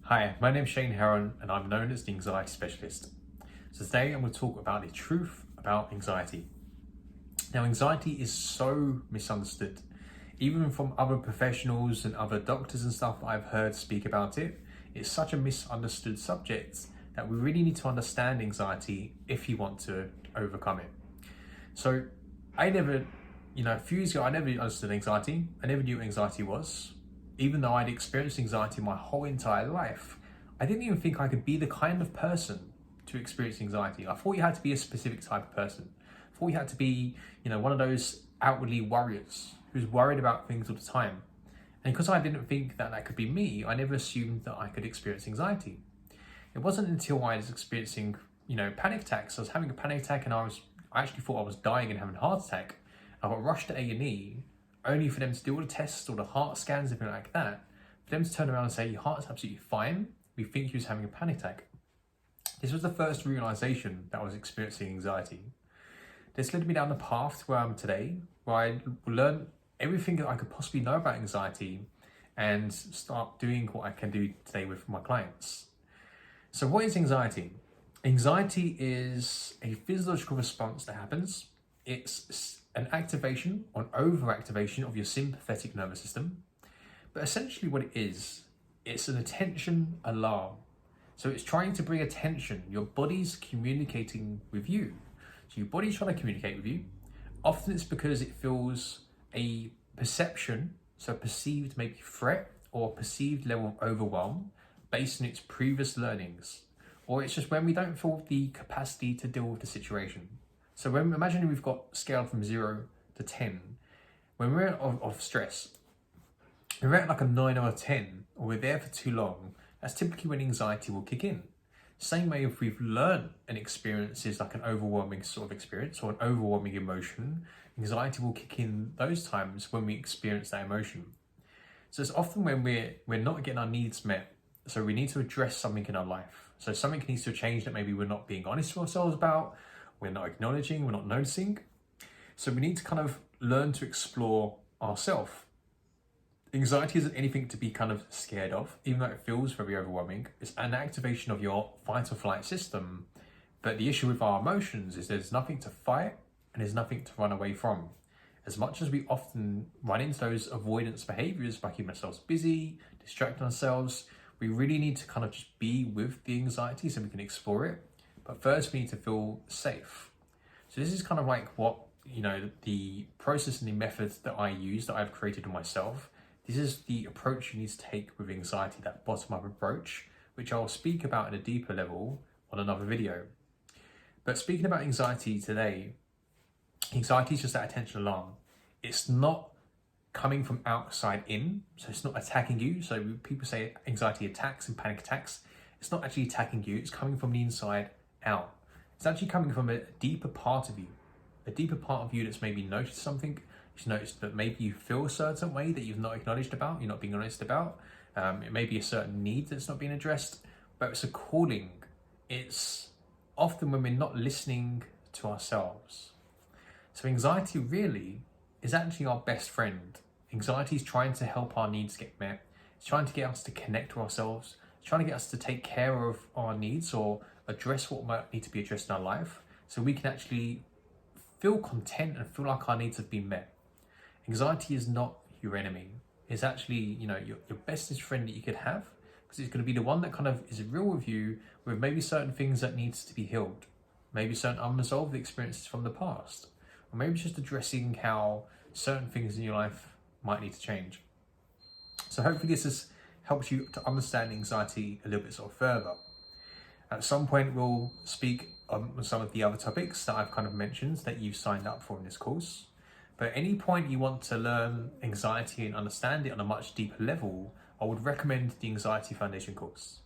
Hi, my name is Shane Heron and I'm known as the Anxiety Specialist. So today I'm going to talk about the truth about anxiety. Now, anxiety is so misunderstood. Even from other professionals and other doctors and stuff I've heard speak about it, it's such a misunderstood subject that we really need to understand anxiety if you want to overcome it. So I never, a few years ago, I never understood anxiety. I never knew what anxiety was. Even though I'd experienced anxiety my whole entire life, I didn't even think I could be the kind of person to experience anxiety. I thought you had to be a specific type of person. I thought you had to be, one of those outwardly worriers who's worried about things all the time. And because I didn't think that that could be me, I never assumed that I could experience anxiety. It wasn't until I was experiencing, panic attacks. I was having a panic attack and I actually thought I was dying and having a heart attack. I got rushed to A&E, only for them to do all the tests, all the heart scans, everything like that, for them to turn around and say, your heart's absolutely fine, we think you was having a panic attack. This was the first realization that I was experiencing anxiety. This led me down the path to where I am today, where I learned everything that I could possibly know about anxiety and start doing what I can do today with my clients. So what is anxiety? Anxiety is a physiological response that happens. It's an activation or an overactivation of your sympathetic nervous system. But essentially what it is, it's an attention alarm. So it's trying to bring attention. Your body's communicating with you. So your body's trying to communicate with you. Often it's because it feels a perception, so perceived maybe threat or perceived level of overwhelm based on its previous learnings. Or it's just when we don't feel the capacity to deal with the situation. So imagine we've got scaled from 0 to 10. When we're of stress, if we're at like a 9 or a 10, or we're there for too long, that's typically when anxiety will kick in. Same way if we've learned an experience is like an overwhelming sort of experience or an overwhelming emotion, anxiety will kick in those times when we experience that emotion. So it's often when we're not getting our needs met, so we need to address something in our life. So something needs to change that maybe we're not being honest with ourselves about, we're not acknowledging, we're not noticing. So we need to kind of learn to explore ourselves. Anxiety isn't anything to be kind of scared of, even though it feels very overwhelming. It's an activation of your fight or flight system. But the issue with our emotions is there's nothing to fight and there's nothing to run away from. As much as we often run into those avoidance behaviors by keeping ourselves busy, distracting ourselves, we really need to kind of just be with the anxiety so we can explore it. But first we need to feel safe. So this is kind of like what, the process and the methods that I use, that I've created for myself. This is the approach you need to take with anxiety, that bottom-up approach, which I'll speak about in a deeper level on another video. But speaking about anxiety today, anxiety is just that attention alarm. It's not coming from outside in, so it's not attacking you. So people say anxiety attacks and panic attacks. It's not actually attacking you, it's coming from the inside out. It's actually coming from a deeper part of you. A deeper part of you that's maybe noticed something. It's noticed that maybe you feel a certain way that you've not acknowledged about, you're not being honest about. It may be a certain need that's not being addressed, but it's a calling. It's often when we're not listening to ourselves. So anxiety really is actually our best friend. Anxiety is trying to help our needs get met. It's trying to get us to connect to ourselves. It's trying to get us to take care of our needs or address what might need to be addressed in our life so we can actually feel content and feel like our needs have been met. Anxiety is not your enemy. It's actually, your bestest friend that you could have, because it's going to be the one that kind of is real with you with maybe certain things that needs to be healed, maybe certain unresolved experiences from the past, or maybe just addressing how certain things in your life might need to change. So hopefully this has helped you to understand anxiety a little bit sort of further. At some point we'll speak on some of the other topics that I've kind of mentioned that you've signed up for in this course. But at any point you want to learn anxiety and understand it on a much deeper level, I would recommend the Anxiety Foundation course.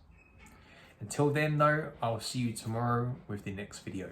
Until then though, I'll see you tomorrow with the next video.